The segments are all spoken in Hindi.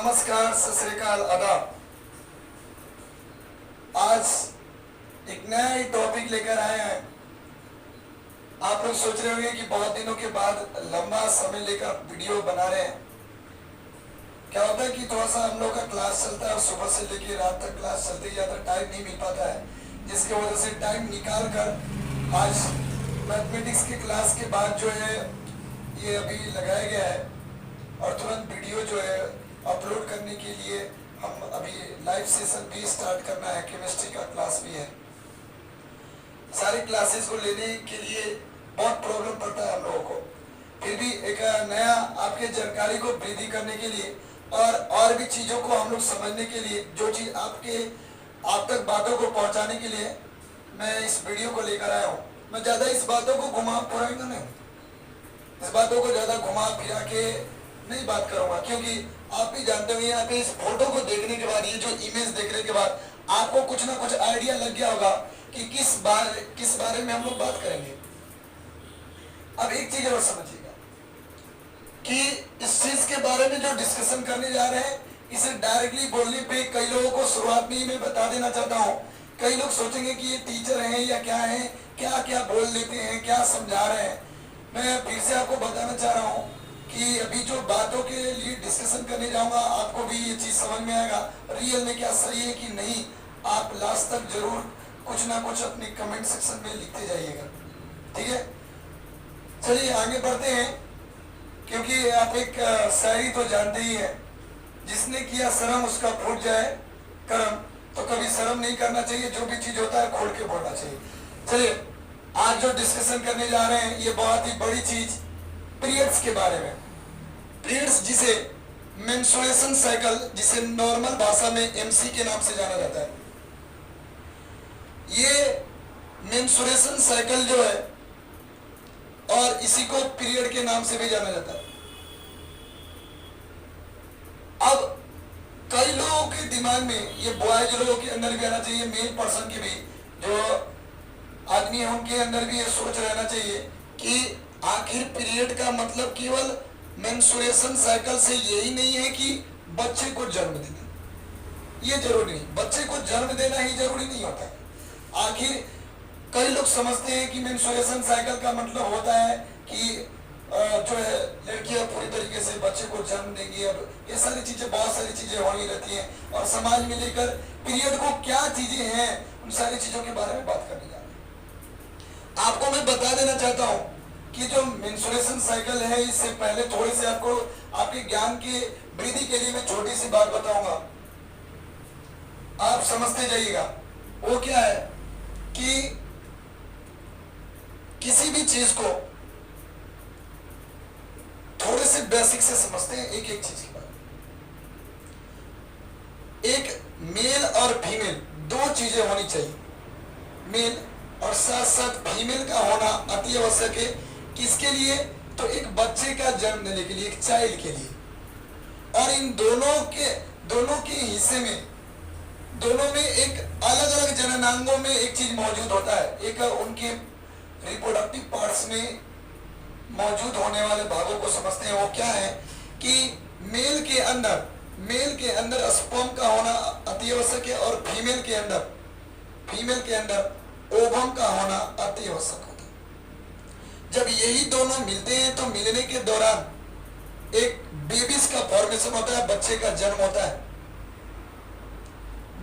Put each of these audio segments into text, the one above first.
नमस्कार, सत श्री अकाल, आदाब। आज एक नया ही टॉपिक लेकर आए हैं। आप लोग सोच रहे होंगे कि बहुत दिनों के बाद लंबा समय लेकर वीडियो बना रहे हैं। क्या होता है कि थोड़ा सा हम लोग का क्लास चलता है और सुबह से लेकर रात तक क्लास चलते जाता, टाइम नहीं मिल पाता है, जिसकी वजह से टाइम निकाल कर आज मैथमेटिक्स की क्लास के बाद जो है ये अभी लगाया गया है और तुरंत वीडियो जो है अपलोड करने के लिए हम अभी लाइव सेशन भी स्टार्ट करना है। केमिस्ट्री का क्लास भी है। सारी क्लासेस को लेने के लिए बहुत प्रॉब्लम पड़ता है हम लोगों को, फिर भी एक नया आपके जानकारी को वृद्धि करने के लिए और भी चीज़ों को हम लोग समझने के लिए, जो चीज़ आप तक बातों को पहुंचाने के लिए मैं इस वीडियो को लेकर आया हूँ। मैं ज़्यादा इस बातों को घुमा फिराऊंगा नहीं, इस बातों को ज़्यादा घुमा फिरा के नहीं बात करूंगा, क्योंकि आप भी जानते होंगे यहाँ पे इस फोटो को देखने के बाद, ये जो इमेज देखने के बाद आपको कुछ ना कुछ आइडिया लग गया होगा कि किस बारे में हम लोग बात करेंगे। अब एक चीज और समझिएगा कि इस चीज के बारे में जो डिस्कशन करने जा रहे हैं, इसे डायरेक्टली बोलने पे कई लोगों को शुरुआत में ही मैं बता देना चाहता हूँ, कई लोग सोचेंगे कि ये टीचर हैं या क्या है, क्या क्या बोल लेते हैं, क्या समझा रहे हैं। मैं फिर से आपको बताना चाह रहा हूँ कि अभी जो बातों के लिए डिस्कशन करने जाऊंगा, आपको भी ये चीज समझ में आएगा रियल में क्या सही है कि नहीं। आप लास्ट तक जरूर कुछ ना कुछ अपने कमेंट सेक्शन में लिखते जाइएगा, ठीक है। चलिए आगे बढ़ते हैं, क्योंकि आप एक शायरी तो जानते ही है, जिसने किया शर्म उसका फूट जाए कर्म। तो कभी शर्म नहीं करना चाहिए, जो भी चीज होता है खोल के बोलना चाहिए। चलिए आज जो डिस्कशन करने जा रहे हैं ये बहुत ही बड़ी चीज, पीरियड्स के बारे में। पीरियड्स जिसे मेंस्ट्रुएशन साइकिल, जिसे नॉर्मल भाषा में एमसी के नाम से जाना जाता है, ये मेंस्ट्रुएशन साइकिल जो है और इसी को पीरियड के नाम से भी जाना जाता है। अब कई लोगों के दिमाग में, ये बॉयज लोगों के अंदर भी आना चाहिए, मेल पर्सन के भी, जो आदमी है उनके अंदर भी ये सोच रहना चाहिए कि आखिर पीरियड का मतलब केवल मेंस्ट्रुएशन साइकिल से यही नहीं है कि बच्चे को जन्म देना, ये जरूरी नहीं, बच्चे को जन्म देना ही जरूरी नहीं होता है। आखिर कई लोग समझते हैं कि मेंस्ट्रुएशन साइकिल का मतलब होता है कि जो है लड़कियां पूरी तरीके से बच्चे को जन्म देंगी। अब ये सारी चीजें, बहुत सारी चीजें होनी रहती हैं और समाज में लेकर पीरियड को क्या चीजें हैं, उन सारी चीजों के बारे में बात करने जा रहे हैं। आपको मैं बता देना चाहता हूँ कि जो मेंस्ट्रुएशन साइकिल है, इससे पहले थोड़ी सी आपको आपके ज्ञान की वृद्धि के लिए मैं छोटी सी बात बताऊंगा, आप समझते जाइएगा। वो क्या है कि किसी भी चीज को थोड़े से बेसिक से समझते हैं, एक एक चीज के बारे में। एक मेल और फीमेल दो चीजें होनी चाहिए, मेल और साथ साथ फीमेल का होना अति आवश्यक है। किसके लिए? तो एक बच्चे का जन्म देने के लिए, एक चाइल्ड के लिए। और इन दोनों के हिस्से में, दोनों में एक अलग अलग जननांगों में एक चीज मौजूद होता है। एक उनके रिप्रोडक्टिव पार्ट्स में मौजूद होने वाले भागों को समझते हैं। वो क्या है कि मेल के अंदर स्पर्म का होना अति आवश्यक है और फीमेल के अंदर ओवम का होना अति आवश्यक होता है। जब यही दोनों मिलते हैं तो मिलने के दौरान एक बेबीज का फॉर्मेशन होता है, बच्चे का जन्म होता है,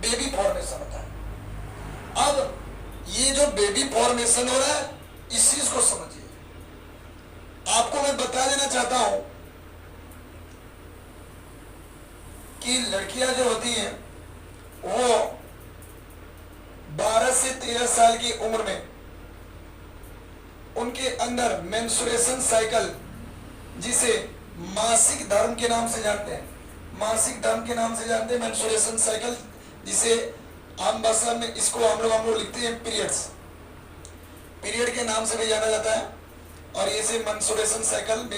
बेबी फॉर्मेशन होता है। अब ये जो बेबी फॉर्मेशन हो रहा है, इस चीज को समझिए। आपको मैं बता देना चाहता हूं कि लड़कियां जो होती हैं वो 12 से 13 साल की उम्र में उनके अंदर मेंस्ट्रुएशन साइकिल, जिसे मासिक धर्म के नाम से जानते हैं, मेंस्ट्रुएशन साइकिल, जिसे आम भाषा में इसको हम लोग लिखते हैं पीरियड के नाम से भी जाना जाता है। और इसे मेंस्ट्रुएशन साइकिल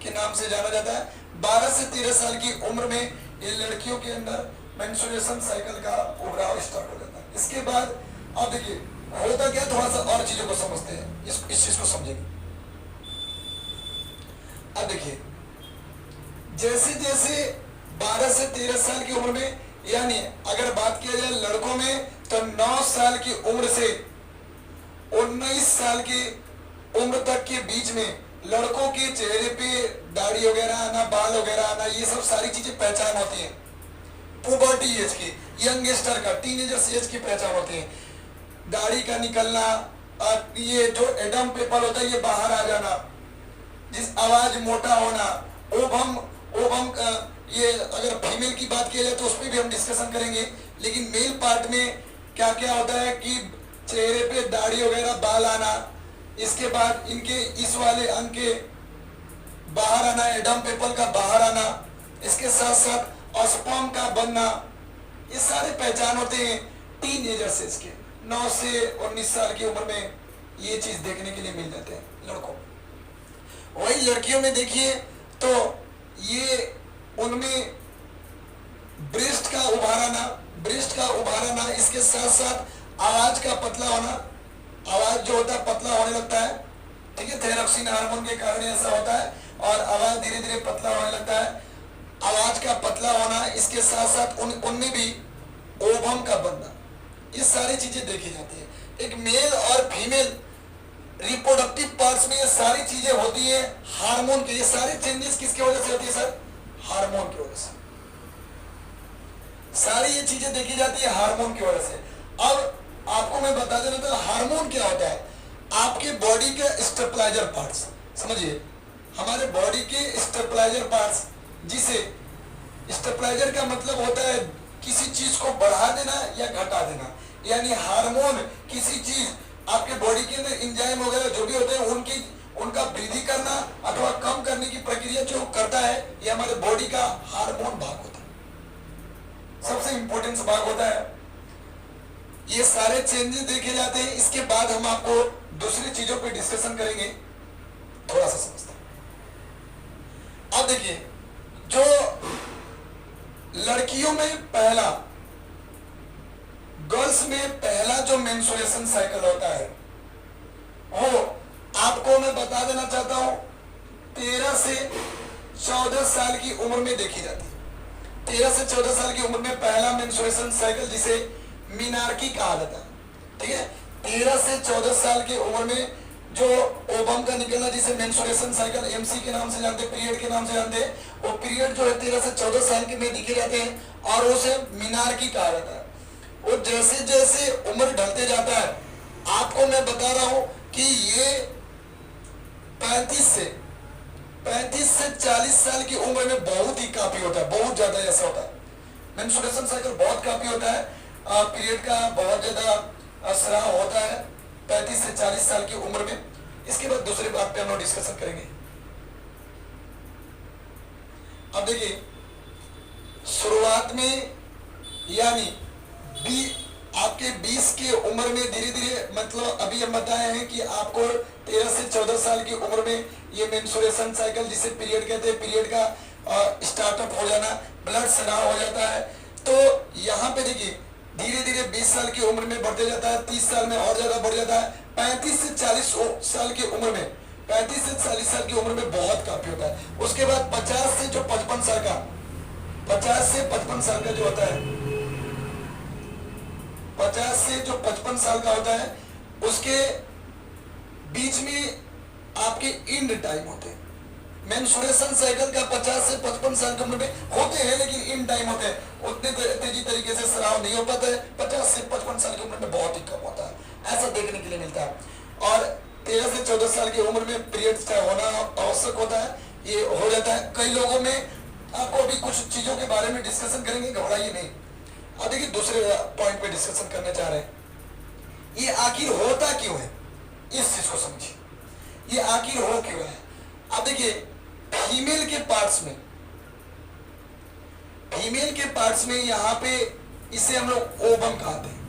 के नाम से जाना जाता है। 12 से 13 साल की उम्र में ये लड़कियों के अंदर मेंस्ट्रुएशन साइकिल का उभराव स्टार्ट हो जाता है। इसके बाद अब देखिए होता क्या, थोड़ा सा और चीजों को समझते हैं, इस चीज को समझेंगे। अब देखिए जैसे जैसे 12 से 13 साल की उम्र में, यानी अगर बात किया जाए लड़कों में तो 9 साल की उम्र से 19 साल की उम्र तक के बीच में लड़कों के चेहरे पे दाढ़ी वगैरह आना, बाल वगैरह आना, ये सब सारी चीजें पहचान होती है। पुबर्टी एज की, यंगस्टर का, टीनेजर्स एज की पहचान होती है। दाढ़ी का निकलना, ये जो एडम पेपल होता है ये बाहर आ जाना, जिस आवाज मोटा होना, ओभम ओभम ये अगर फीमेल की बात की जाए तो उस पर भी हम डिस्कशन करेंगे। लेकिन मेल पार्ट में क्या क्या होता है कि चेहरे पे दाढ़ी वगैरह, बाल आना, इसके बाद इनके इस वाले अंग के बाहर आना, एडम पेपल का बाहर आना, इसके साथ साथ ऑस्पर्म का बनना, ये सारे पहचान होते हैं टीनेजर्स एज के। 9 से 19 साल की उम्र में ये चीज देखने के लिए मिल जाते हैं लड़कों। वही लड़कियों में देखिए तो ये उनमें ब्रेस्ट का उभार आना, इसके साथ साथ आवाज का पतला होना, आवाज जो होता है पतला होने लगता है, ठीक है, थायरॉक्सिन हार्मोन के कारण ऐसा होता है और आवाज धीरे धीरे पतला होने लगता है, आवाज का पतला होना, इसके साथ साथ उनमें भी ओवम का बनना, ये सारी चीजें देखी जाती है। एक मेल और फीमेल रिप्रोडक्टिव पार्ट्स में ये सारी चीजें होती है हार्मोन के। ये सारे चेंजेस किसकी वजह से होती है सर? हार्मोन की वजह से। सारी ये चीजें देखी जाती है हार्मोन की वजह से। अब आपको मैं बता देना था हार्मोन क्या होता है। आपके बॉडी के स्टेबलाइजर पार्ट्स, समझिए हमारे बॉडी के स्टेबलाइजर पार्ट्स, जिसे स्टेबलाइजर का मतलब होता है किसी चीज को बढ़ा देना या घटा देना, यानी हार्मोन किसी चीज आपके बॉडी के अंदर एंजाइम वगैरह जो भी होते हैं उनका वृद्धि करना अथवा कम करने की प्रक्रिया जो करता है, ये हमारे बॉडी का हार्मोन भाग होता है, सबसे इंपॉर्टेंट भाग होता है। ये सारे चेंजेस देखे जाते हैं। इसके बाद हम आपको दूसरी चीजों पे डिस्कशन करेंगे, थोड़ा सा समझते हैं। अब देखिए जो लड़कियों में पहला, गर्ल्स में पहला जो मेंस्ट्रुएशन साइकिल होता है वो आपको मैं बता देना चाहता हूं 13 से 14 साल की उम्र में देखी जाती है। 13 से 14 साल की उम्र में पहला मेंस्ट्रुएशन साइकिल, जिसे मीनार्की कहा जाता है, ठीक है। 13 से 14 साल की उम्र में जो ओवम का निकलना, जिसे मेंस्ट्रुएशन साइकिल एमसी के नाम से जानते हैं, पीरियड के नाम से जानते हैं, वो पीरियड जो है 13 से 14 साल के में दिखे जाते हैं और उसे मीनार्की कहा जाता है। वो जैसे जैसे उम्र ढलते जाता है, आपको मैं बता रहा हूं कि ये 35 से 40 साल की उम्र में बहुत ही काफी होता है, बहुत ज्यादा ऐसा होता है। मेंस्ट्रुएशन साइकिल बहुत काफी होता है, पीरियड का बहुत ज्यादा स्राव होता है 35 से 40 साल की उम्र में। इसके बाद दूसरी बात पे हम लोग डिस्कशन करेंगे। अब देखिए शुरुआत में यानी आपके 20 की उम्र में धीरे धीरे, मतलब अभी हम बताए हैं कि आपको 13 से 14 साल की उम्र में ये मेंस्ट्रुएशन साइकिल, जिसे पीरियड कहते हैं, पीरियड का स्टार्टअप हो जाना, ब्लड स्राव हो जाता है। तो यहाँ पे देखिए धीरे धीरे 20 साल की उम्र में बढ़ते जाता है, 30 साल में और ज्यादा बढ़ जाता है, 35 से 40 साल की उम्र में, 35 से 40 साल की उम्र में बहुत काफी होता है। उसके बाद 50 से जो 55 साल का, 50 से 55 साल का जो होता है, 50 से जो 55 साल का होता है, उसके बीच में आपके इंड टाइम होते हैं। मेंस्ट्रुएशन साइकिल का 50 से 55 साल की उम्र में होते हैं, लेकिन इंड टाइम होते हैं, उतने तेजी तरीके से स्राव नहीं हो पाता है। 50 से 55 साल की उम्र में बहुत ही कम होता है, ऐसा देखने के लिए मिलता है। और 13 से 14 साल की उम्र में पीरियड्स का होना आवश्यक होता है, ये हो जाता है कई लोगों में। आपको अभी कुछ चीजों के बारे में डिस्कशन करेंगे, घबराइए नहीं। अब देखिए दूसरे पॉइंट पे डिस्कशन करने जा रहे हैं, ये आखिर होता क्यों है, इस चीज को समझिए, ये आखिर हो क्यों है। अब देखिए फीमेल के पार्ट्स में यहाँ पे इसे हम लोग ओवम कहते हैं,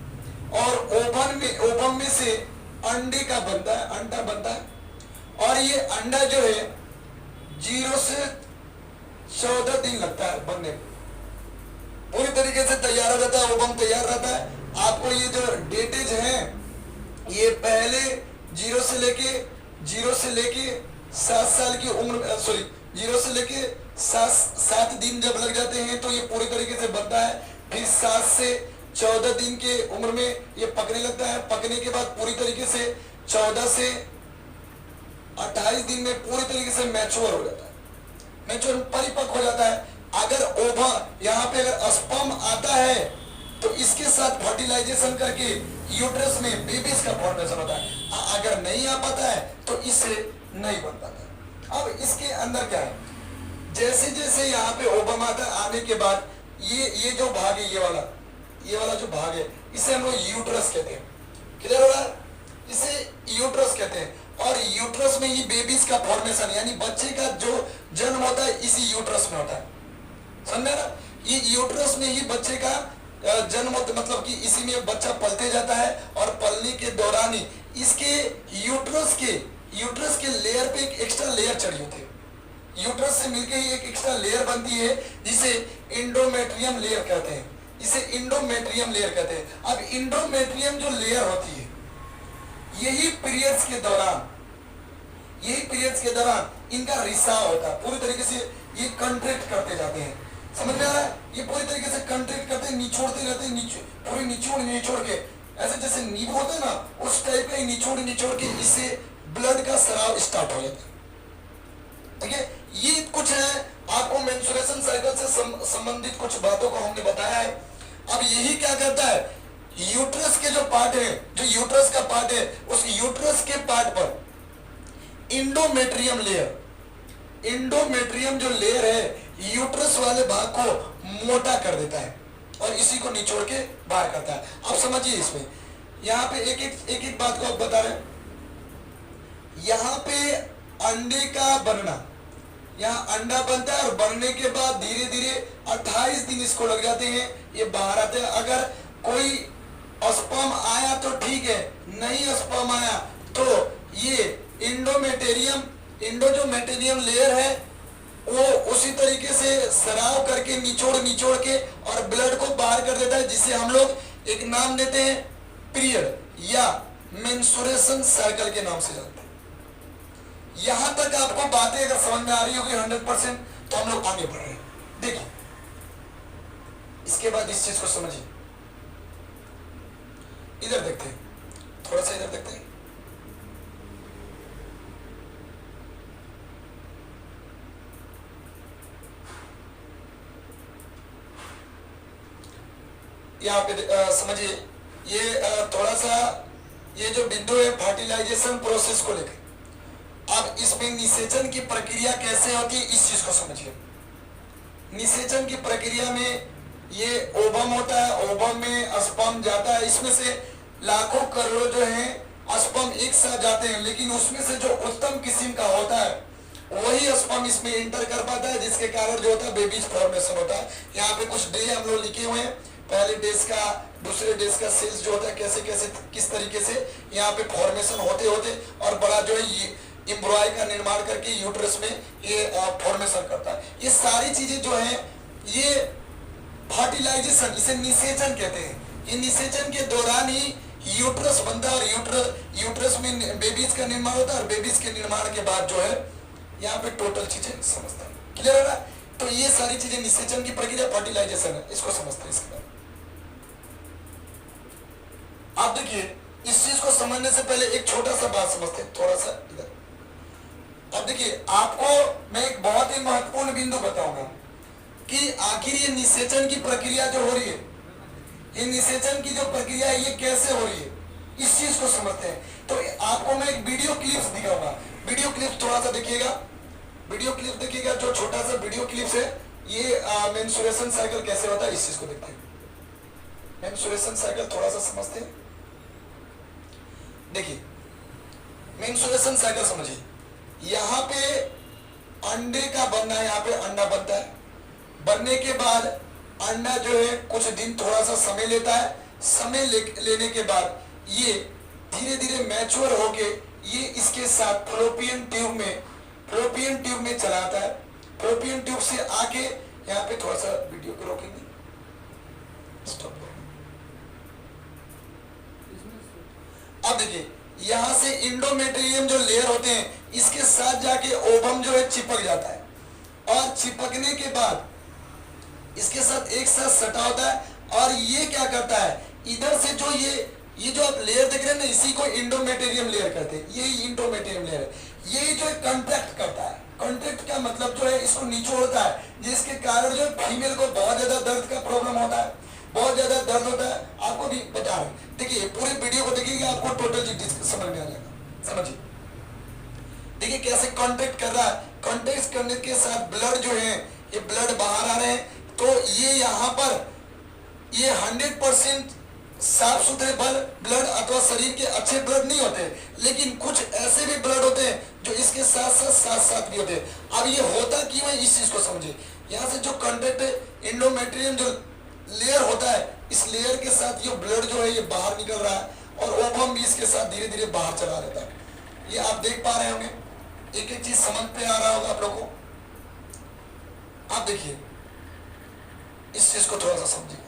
और ओवम में से अंडे का बनता है, अंडा बनता है, और ये अंडा जो है 0 से 14 दिन लगता है बनने में, पूरी तरीके से तैयार हो जाता है, ओवम तैयार रहता है। आपको ये जो डेटेज है, ये पहले 0 से लेके 7 साल की उम्र, 0 से लेके 7 दिन जब लग जाते हैं तो ये पूरी तरीके से बनता है। फिर 7 से 14 दिन के उम्र में ये पकने लगता है। पकने के बाद पूरी तरीके से 14 से 28 दिन में पूरी तरीके से मैच्योर हो जाता है, मैच्योर परिपक्व हो जाता है। अगर ओवा यहाँ पे अगर स्पर्म आता है तो इसके साथ फर्टिलाइजेशन करके यूट्रस में बेबीज का फॉर्मेशन होता है। अगर नहीं आ पाता है तो इससे नहीं बन पाता। अब इसके अंदर क्या है, जैसे जैसे यहाँ पे ओवम आता है, आने के बाद ये जो भाग है, ये वाला जो भाग है, इसे हम लोग यूट्रस कहते हैं। क्लियर हो रहा है? इसे यूट्रस कहते हैं। और यूट्रस में ही बेबीज का फॉर्मेशन यानी बच्चे का जो जन्म होता है इसी यूट्रस में होता है। समझे ना? ये यूट्रस में ही बच्चे का जन्म होता, मतलब कि इसी में बच्चा पलते जाता है। और पलने के दौरान ही इसके यूट्रस के लेयर पे एक एक्स्ट्रा लेयर चढ़ी होती है। यूट्रस से मिलकर ही एक एक्स्ट्रा लेयर बनती है जिसे इंडोमेट्रियम लेयर कहते हैं। इसे इंडोमेट्रियम लेयर कहते हैं। अब इंडोमेट्रियम जो लेयर होती है, यही पीरियड्स के दौरान इनका रिसाव होता है। पूरी तरीके से ये कंट्रैक्ट करते जाते हैं। समझ में आ रहा है? ये पूरी तरीके से कंट्रैक्ट करते हैं, निचोड़ते रहते हैं, पूरी निचोड़ के, ऐसे जैसे नींबू होता है ना, उस टाइप का ही निचोड़ के इससे ब्लड का स्राव स्टार्ट हो जाता है। ठीक है, ये कुछ है आपको मेंस्ट्रुएशन साइकिल से संबंधित कुछ बातों को हमने बताया है। अब यही क्या करता है, यूट्रस के जो पार्ट है, जो यूट्रस का पार्ट है, उस यूट्रस के पार्ट पर इंडोमेट्रियम जो लेयर है यूट्रस वाले भाग को मोटा कर देता है और इसी को निचोड़ के बाहर करता है। अब समझिए इसमें, यहाँ पे एक बात को आप बता रहे हैं। यहाँ पे अंडे का बनना, यहाँ अंडा बनता है और बनने के बाद धीरे धीरे 28 दिन इसको लग जाते हैं, ये बाहर आते हैं। अगर कोई स्पर्म आया तो ठीक है, नहीं स्पर्म आया तो ये इंडो जो मेटेरियम लेयर है वो उसी तरीके से स्राव करके निचोड़ के और ब्लड को बाहर कर देता है, जिसे हम लोग एक नाम देते हैं पीरियड या मेंस्ट्रुएशन साइकिल के नाम से जानते हैं। यहां तक आपको बातें अगर समझ में आ रही होगी 100%, तो हम लोग आगे बढ़ रहे हैं। देखिए, इसके बाद इस चीज को समझिए। इधर देखते हैं, थोड़ा सा इधर देखते हैं। यहाँ पे समझिए, ये थोड़ा सा ये जो बिंदु है फर्टिलाइजेशन प्रोसेस को लेकर। अब इसमें निषेचन की प्रक्रिया कैसे होती है इस चीज को समझिए। निषेचन की प्रक्रिया में ये ओवम होता है, ओवम में स्पर्म जाता है, इसमें से लाखों करोड़ों जो है स्पर्म एक साथ जाते हैं, लेकिन उसमें से जो उत्तम किस्म का होता है वही स्पर्म इसमें इंटर कर पाता है, जिसके कारण जो होता है बेबीज फॉर्मेशन होता है। यहाँ पे कुछ डे हम लोग लिखे हुए हैं, पहले डेज का, दूसरे डेज का सेल्स जो होता है कैसे कैसे किस तरीके से यहाँ पे फॉर्मेशन होते और बड़ा जो है ये एम्ब्रॉय का निर्माण करके यूट्रस में ये फॉर्मेशन करता है। ये सारी चीजें जो है ये फर्टिलाइजेशन, इसे निषेचन कहते हैं। ये निषेचन के दौरान ही यूट्रस बनता है और यूट्रस में बेबीज का निर्माण होता है और बेबीज के निर्माण के बाद जो है यहाँ पे टोटल चीजें समझते हैं। क्लियर है ना? तो ये सारी चीजें निषेचन की प्रक्रिया फर्टिलाइजेशन है, इसको समझते हैं। इसके बाद आप देखिए, इस चीज को समझने से पहले एक छोटा सा बात समझते हैं, थोड़ा सा इधर। अब देखिए, आपको मैं एक बहुत ही महत्वपूर्ण बिंदु बताऊंगा कि आखिर ये निषेचन की प्रक्रिया जो हो रही है, ये निषेचन की जो प्रक्रिया है ये कैसे हो रही है, इस चीज को समझते हैं। तो आपको मैं एक वीडियो क्लिप्स दिखाऊंगा। वीडियो क्लिप्स थोड़ा सा देखिएगा, वीडियो क्लिप देखिएगा। जो छोटा सा वीडियो क्लिप्स है ये मेंस्ट्रुएशन साइकिल कैसे होता है इस चीज को देखते हैं। मेंस्ट्रुएशन साइकिल थोड़ा सा समझते हैं। देखिए, मेंस्ट्रुएशन साइकिल समझिए। यहाँ पे अंडे का बनना है, यहाँ पे अंडा बनता है, बनने के बाद अंडा जो है कुछ दिन थोड़ा सा समय लेता है। समय लेने के बाद ये धीरे धीरे मैच्योर होके ये इसके साथ फ्लोपियन ट्यूब में चला आता है। फ्लोपियन ट्यूब से आके यहाँ पे थोड़ा सा वीडियो को रोकेंगे, स्टॉप। अब देखिए, यहां से इंडोमेट्रियम जो लेयर होते हैं इसके साथ जाके ओवम जो है चिपक जाता है और चिपकने के बाद इसके साथ एक साथ सटा होता है, और ये क्या करता है, इधर से जो ये जो आप लेयर देख रहे हैं ना, इसी को इंडोमेटेरियम लेयर कहते हैं। यही इंडोमेटेरियम लेयर है, यही जो कंट्रैक्ट करता है। कंट्रैक्ट का मतलब जो है इसको निचोड़ता है, जिसके कारण जो फीमेल को बहुत ज्यादा दर्द का प्रॉब्लम होता है, बहुत ज्यादा दर्द होता है। आपको भी बता रहे हैं, देखिए पूरे वीडियो को देखिए, आपको टोटल चीज समझ में आ जाएगा। समझिए, देखिए कैसे कॉन्टेक्ट कर रहा है। कॉन्टेक्ट करने के साथ ब्लड जो है, ये ब्लड बाहर आ रहे हैं, तो ये यहाँ पर ये 100% साफ सुथरे ब्लड अथवा शरीर के अच्छे ब्लड नहीं होते, लेकिन कुछ ऐसे भी ब्लड होते हैं जो इसके साथ भी होते हैं। अब ये होता क्यों है, इस चीज को समझे। यहाँ से जो कंटेक्ट इंडोमेट्रियम जो लेयर होता है, इस लेयर के साथ ये ब्लड जो है ये बाहर निकल रहा है, और ओवम भी इसके साथ धीरे धीरे बाहर चला रहता है। ये आप देख पा रहे होंगे, एक एक चीज समझ पे आ रहा होगा आप लोग को। आप देखिए इस चीज को थोड़ा सा समझिए।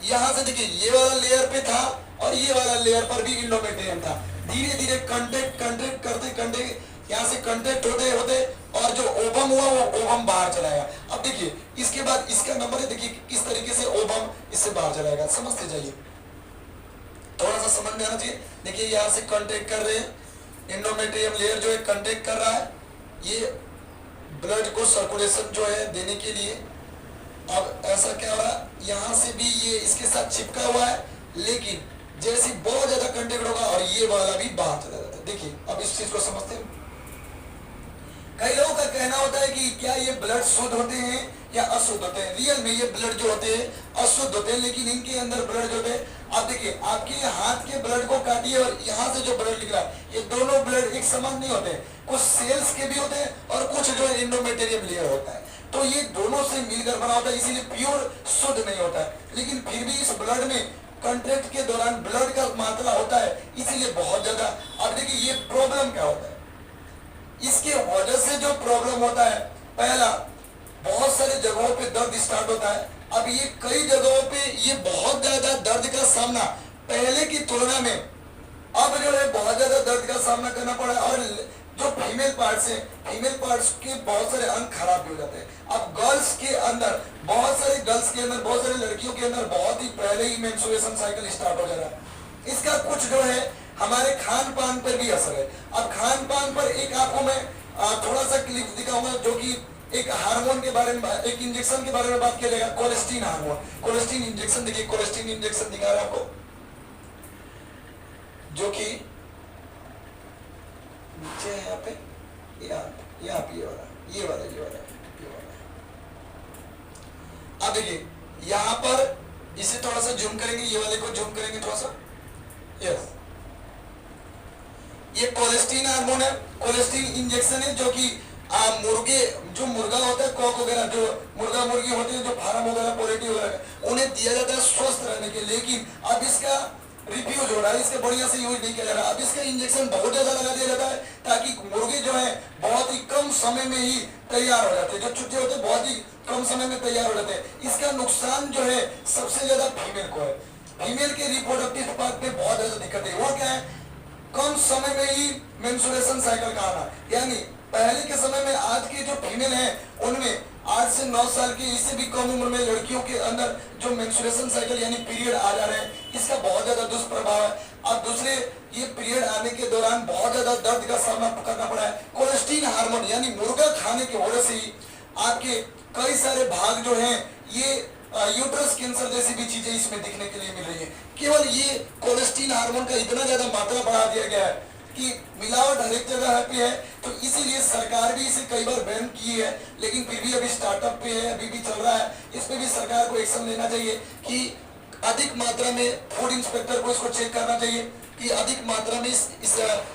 यहां से देखिए ये वाला लेयर पे था, और ये वाला लेयर पर भी इंडोमेट्रियम था। धीरे धीरे कंटेक्ट करते यहाँ से कंटेक्ट होते होते और जो ओवम हुआ वो ओवम बाहर चलाएगा। अब देखिए इसके बाद इसका नंबर है, देखिए किस तरीके से ओवम इससे बाहर चलाएगा, समझते जाइए, थोड़ा सा समझ में आना चाहिए। देखिए यहाँ से कंटेक्ट कर रहे हैं, इंडोमेट्रियम लेयर जो है कंटेक्ट कर रहा है, ये ब्लड को सर्कुलेशन जो है देने के लिए। अब ऐसा क्या हो रहा है, यहाँ से भी ये इसके साथ चिपका हुआ है, लेकिन जैसे बहुत ज्यादा कंटेक्ट होगा और ये वाला भी बाहर चला जाता है। देखिए अब इस चीज को समझते हैं। कई लोगों का कहना होता है कि क्या ये ब्लड शुद्ध होते हैं या अशुद्ध होते हैं। रियल में ये ब्लड जो होते हैं अशुद्ध होते हैं, लेकिन इनके अंदर ब्लड जो होते हैं, आप देखिए आपके हाथ के ब्लड को काटिए और यहाँ से जो ब्लड निकला है, ये दोनों ब्लड एक समान नहीं होते, कुछ सेल्स के भी होते हैं और कुछ जो है इंडोमेटेरियम लेयर होता है। तो ये दोनों से मिलकर बना होता है, इसीलिए प्योर शुद्ध नहीं होता है। लेकिन फिर भी इस ब्लड में कंट्रैक्ट के दौरान ब्लड का मात्रा होता है, इसीलिए बहुत ज्यादा। अब देखिए ये प्रॉब्लम क्या होता है, इसके वजह से जो प्रॉब्लम होता है, पहला बहुत सारे जगहों पे दर्द स्टार्ट होता है। अब ये कई जगहों पे ये बहुत ज्यादा दर्द का सामना पहले की तुलना में अब जो है बहुत ज्यादा दर्द का सामना करना पड़ा है। और जो फीमेल पार्ट्स हैं, फीमेल पार्ट्स के बहुत सारे अंग खराब भी हो जाते हैं। अब गर्ल्स के अंदर बहुत सारे लड़कियों के अंदर बहुत ही पहले ही मेंस्ट्रुएशन साइकिल स्टार्ट हो जा रहा है। इसका कुछ जो है हमारे खान पान पर भी असर है। अब खान पान पर एक आपको मैं थोड़ा सा क्लिप दिखाऊंगा, जो कि एक हार्मोन के बारे में, एक इंजेक्शन के बारे में बात किया जाएगा, कोलेस्टीन हार्मोन, कोलेस्टीन इंजेक्शन। देखिए कोलेस्टीन इंजेक्शन दिखा रहा है आपको, जो कि नीचे है यहाँ पे, यहाँ पे ये वाला। अब देखिए यहाँ पर इसे थोड़ा सा जूम करेंगे, ये वाले को जूम करेंगे थोड़ा सा। यस, ये कोलेस्टीन हार्मोन है, कोलेस्टीन इंजेक्शन है, जो कि मुर्गे, जो मुर्गा होता है, कॉक वगैरह, जो मुर्गा मुर्गी होते हैं, जो फार्म वगैरह, पोल्ट्री वगैरह, उन्हें दिया जाता है स्वस्थ रहने के। लेकिन अब इसका रिफ्यूज हो रहा है, इसके बढ़िया से यूज नहीं किया जा रहा। अब इसका इंजेक्शन बहुत ज्यादा लगा दिया जाता है, ताकि मुर्गे जो है बहुत ही कम समय में ही तैयार हो जाते हैं, जो चूजे होते हैं बहुत ही कम समय में तैयार हो जाते हैं। इसका नुकसान जो है सबसे ज्यादा फीमेल को है। फीमेल के रिप्रोडक्टिव पार्ट में बहुत ज्यादा दिक्कत है। वो क्या है, कम समय में ही मेंस्ट्रुएशन साइकिल का आना। यानी पहले के समय में आज के जो फीमेल हैं, उनमें 8 से 9 साल की, इससे भी कम उम्र में लड़कियों के अंदर जो मेंस्ट्रुएशन साइकिल यानी पीरियड आ जा रहे हैं, इसका बहुत ज्यादा दुष्प्रभाव है। अब दूसरे, ये पीरियड आने के दौरान बहुत ज्यादा दर्द का सामना करना पड़ा है। कोलेस्टीन हार्मोन यानी मुर्गा खाने की वजह से ही आपके कई सारे भाग जो हैं, ये यूट्रस कैंसर जैसी भी चीजें इसमें दिखने के लिए मिल रही है। केवल ये कोलेस्टीन हार्मोन का इतना ज्यादा मात्रा बढ़ा दिया गया है कि मिलावट हर एक जगह पे है। तो इसीलिए सरकार भी इसे कई बार बैन की है, लेकिन फिर भी अभी स्टार्टअप पे है, अभी भी चल रहा है। इस पे भी सरकार को एक्शन लेना चाहिए कि अधिक मात्रा में फूड इंस्पेक्टर को इसको चेक करना चाहिए कि अधिक मात्रा में इस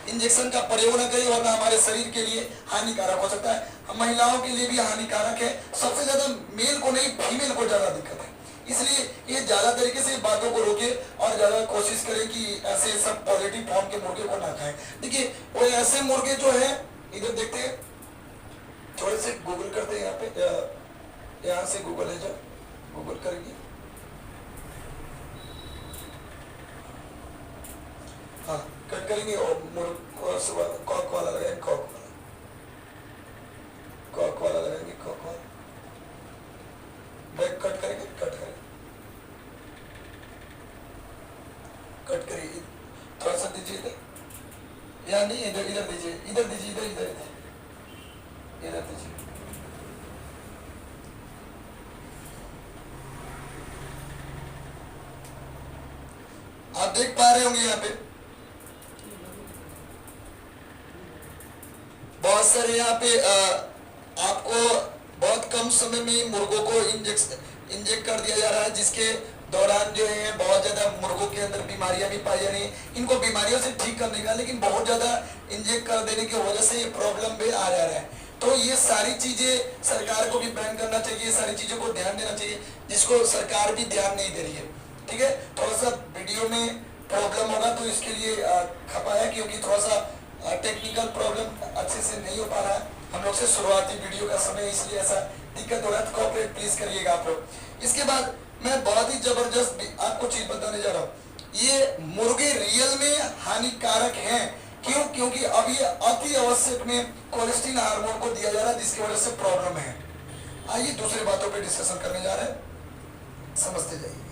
इंजेक्शन का प्रयोग न करें, वरना हमारे शरीर के लिए हानिकारक हो सकता है, महिलाओं के लिए भी हानिकारक है। सबसे ज्यादा मेल को नहीं, फीमेल को ज्यादा दिक्कत है। इसलिए ये ज्यादा तरीके से बातों को रोके और ज्यादा कोशिश करें कि ऐसे सब पॉजिटिव फॉर्म के मुर्गे को ना खाएं। देखिए वो ऐसे मुर्गे जो है, इधर देखते हैं, थोड़े से गूगल करते हैं, यहाँ पे यहाँ से गूगल है, जो गूगल करेंगे, हाँ कट करेंगे और कॉक वाला लगाएंगे, कॉक वाला लगाएंगे, कॉक ध्यान नहीं, इधर इधर दीजिए, इधर दीजिए, इधर इधर इधर इधर दीजिए। आप देख पा रहे होंगे यहाँ पे बहुत सारे यहाँ पे आपको बहुत कम समय में मुर्गों को इंजेक्ट कर दिया जा रहा है, जिसके दौरान जो है बहुत ज्यादा मुर्गों के अंदर बीमारियां भी पाई जा रही हैं। इनको बीमारियों से ठीक करने का, लेकिन बहुत ज्यादा इंजेक्ट कर देने की वजह से ये प्रॉब्लम भी आ जा रहा है। तो ये सारी चीजें सरकार को भी बैन करना चाहिए, सारी चीजों को ध्यान देना चाहिए, जिसको सरकार भी ध्यान नहीं दे रही है। ठीक है, थोड़ा सा वीडियो में प्रॉब्लम होगा तो इसके लिए खपा है, क्योंकि थोड़ा सा टेक्निकल प्रॉब्लम अच्छे से नहीं हो पा रहा है हम लोग से शुरुआती वीडियो का समय, इसलिए ऐसा दिक्कत हो रहा है। कोऑपरेट प्लीज करिएगा आप लोग। इसके बाद मैं बहुत ही जबरदस्त आपको चीज बताने जा रहा हूँ। ये मुर्गे रियल में हानिकारक हैं। क्यों? क्योंकि अब ये अति आवश्यक में कोलेस्ट्रॉल हार्मोन को दिया जा रहा है, जिसकी वजह से प्रॉब्लम है। आइए दूसरी बातों पे डिस्कशन करने जा रहे हैं, समझते जाइए।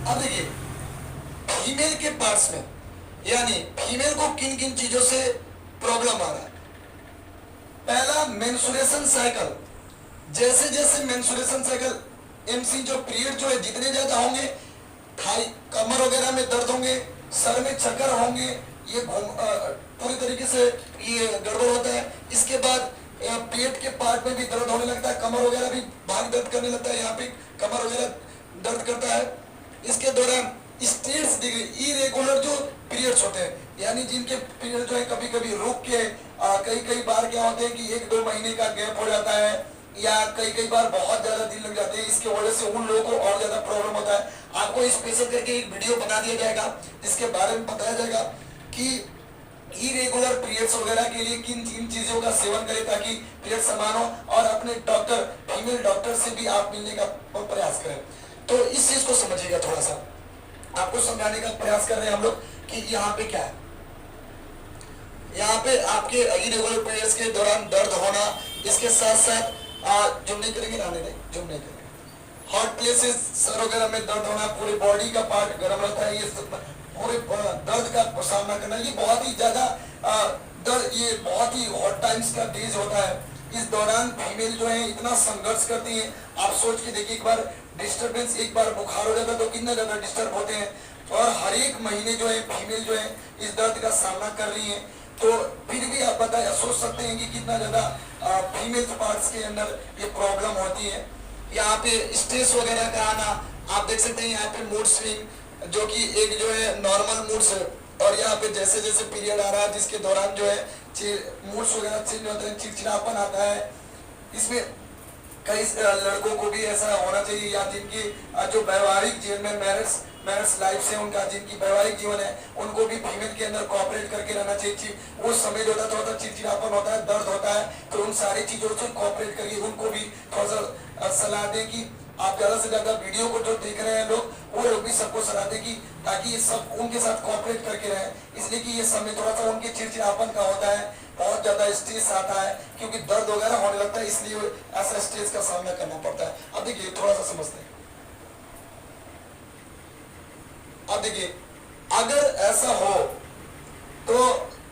अब देखिए फीमेल के पार्ट्स में, यानी फीमेल को किन किन चीजों से प्रॉब्लम आ रहा है। पहला, मेंस्ट्रुएशन साइकिल। जैसे जैसे मेंस्ट्रुएशन साइकिल एमसी जो पीरियड जो है जितने ज्यादा होंगे, थाई कमर वगैरह में दर्द होंगे, सर में चक्कर होंगे, ये पूरी तरीके से ये गड़बड़ होता है। इसके बाद पेट के पार्ट में भी दर्द होने लगता है, कमर वगैरह भी भाग दर्द करने लगता है, यहाँ पे कमर वगैरह दर्द करता है। इसके दौरान स्टेट्स डिग्री इरेगुलर जो पीरियड्स होते हैं, यानी जिनके पीरियड जो है कभी कभी रुक के कई बार क्या होते हैं कि 1-2 महीने का गैप हो जाता है, या कई बार बहुत ज्यादा दिन लग जाते हैं। इसके वजह से उन लोगों को और ज्यादा प्रॉब्लम होता है। आपको स्पेशल करके एक वीडियो बना दिया जाएगा, जिसके बारे में बताया जाएगा कि इरेगुलर पीरियड्स वगैरह के लिए किन किन चीजों का सेवन करें ताकि पीरियड समान हो, और अपने डॉक्टर, फीमेल डॉक्टर से भी आप मिलने का प्रयास करें। तो इस चीज को समझिएगा, थोड़ा सा आपको समझाने का प्रयास कर रहे हैं हम लोग कि यहाँ पे क्या है। यहाँ पे आपके इरेगुलर पीरियड्स के दौरान दर्द होना, इसके साथ साथ जुम नहीं करेंगे, आने दें, जुम नहीं करेंगे। हॉट प्लेसेस, सर वगैरह में दर्द होना, पूरे बॉडी का पार्ट गर्म रहता है, ये पूरे दर्द का सामना करना, ये बहुत ही ज्यादा दर्द, ये बहुत ही हॉट टाइम्स का डेज होता है। इस दौरान फीमेल जो है इतना संघर्ष करती है, आप सोच के देखिए, एक बार डिस्टर्बेंस, एक बार बुखार हो जाता है तो कितना ज्यादा डिस्टर्ब होते हैं। और हर एक महीने जो है फीमेल जो है इस दर्द का सामना कर रही है। तो फिर भी आप बताइए, सोच सकते हैं कि कितना ज्यादा फीमेल पार्ट्स के अंदर ये प्रॉब्लम होती है। यहाँ पे स्ट्रेस वगैरह का आना, आप देख सकते हैं यहाँ पे मूड स्विंग, जो कि एक जो है नॉर्मल मूड्स है, और यहाँ पे जैसे जैसे पीरियड आ रहा है जिसके दौरान जो है मूड्स वगैरह चेंज होते हैं, चिड़चिड़ापन आता है। इसमें कई लड़कों को भी ऐसा होना चाहिए, या जिनकी जो व्यवहारिक जीवन में मैरिज लाइफ से उनका जिनकी वैवाहिक जीवन है, उनको भी फीमेल के अंदर कोऑपरेट करके रहना चाहिए। वो समय जो होता है चिड़चिड़ापन होता है, दर्द होता है, तो उन सारी चीजों से कोऑपरेट करिए। उनको भी थोड़ा सा सलाह दें कि आप ज्यादा से ज्यादा वीडियो को जो देख रहे हैं लोग, वो लोग भी सबको सलाह दें कि ताकि ये सब उनके साथ कोऑपरेट करके रहें, इसलिए कि ये समय थोड़ा सा उनके चिड़चिड़ापन का होता है, बहुत ज्यादा स्ट्रेस आता है, क्योंकि दर्द वगैरह होने लगता है, इसलिए ऐसा स्ट्रेस का सामना करना पड़ता है। अब देखिए थोड़ा सा समझते हैं। अब देखिए, अगर ऐसा हो तो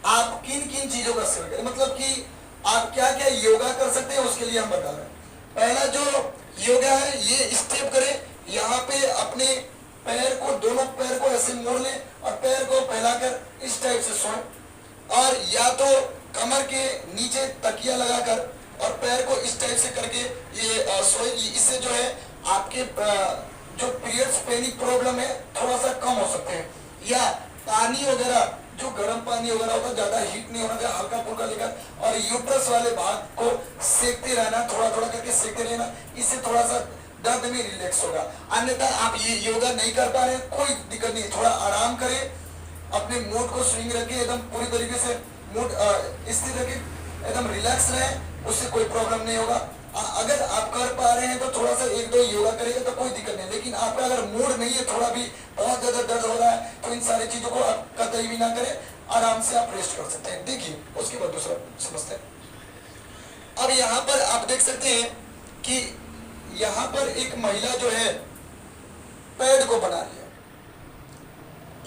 आप किन किन चीजों का सेवन करें, मतलब कि आप क्या क्या योगा कर सकते हैं, उसके लिए हम बता रहे हैं। पहला जो योगा है, ये स्टेप करें, यहाँ पे अपने पैर को, दोनों पैर को ऐसे मोड़ लें और पैर को फैलाकर इस टाइप से सोएं, और या तो कमर के नीचे तकिया लगाकर और पैर को इस टाइप से करके ये सोए। इससे जो है आपके जो पीरियड्स पेनिक प्रॉब्लम है थोड़ा सा कम हो सकते हैं। या पानी वगैरह, जो गर्म पानी वगैरह होता है, ज्यादा हीट नहीं होना चाहिए, हल्का फुल्का लेकर, और यूट्रस वाले भाग को सेकते रहना, थोड़ा थोड़ा करके सेकते रहना, इससे थोड़ा सा दर्द में रिलैक्स होगा। अन्यथा आप ये योगा नहीं कर पा रहे, कोई दिक्कत नहीं, थोड़ा आराम करें, अपने मूड को स्विंग रखें, एकदम पूरी तरीके से मूड स्थिर रखें, एकदम रिलैक्स रहे, उससे कोई प्रॉब्लम नहीं होगा। अगर आप कर पा रहे हैं तो थोड़ा सा 1-2 योगा करेंगे तो कोई दिक्कत नहीं, लेकिन आपका अगर मूड नहीं है, थोड़ा भी बहुत ज्यादा दर्द हो रहा है, तो इन सारी चीजों को आप कतई भी ना करें, आराम से आप रेस्ट कर सकते हैं। देखिए उसके बाद दूसरा समझते हैं। अब यहाँ पर आप देख सकते हैं कि यहाँ पर एक महिला जो है पैड को बना रही है,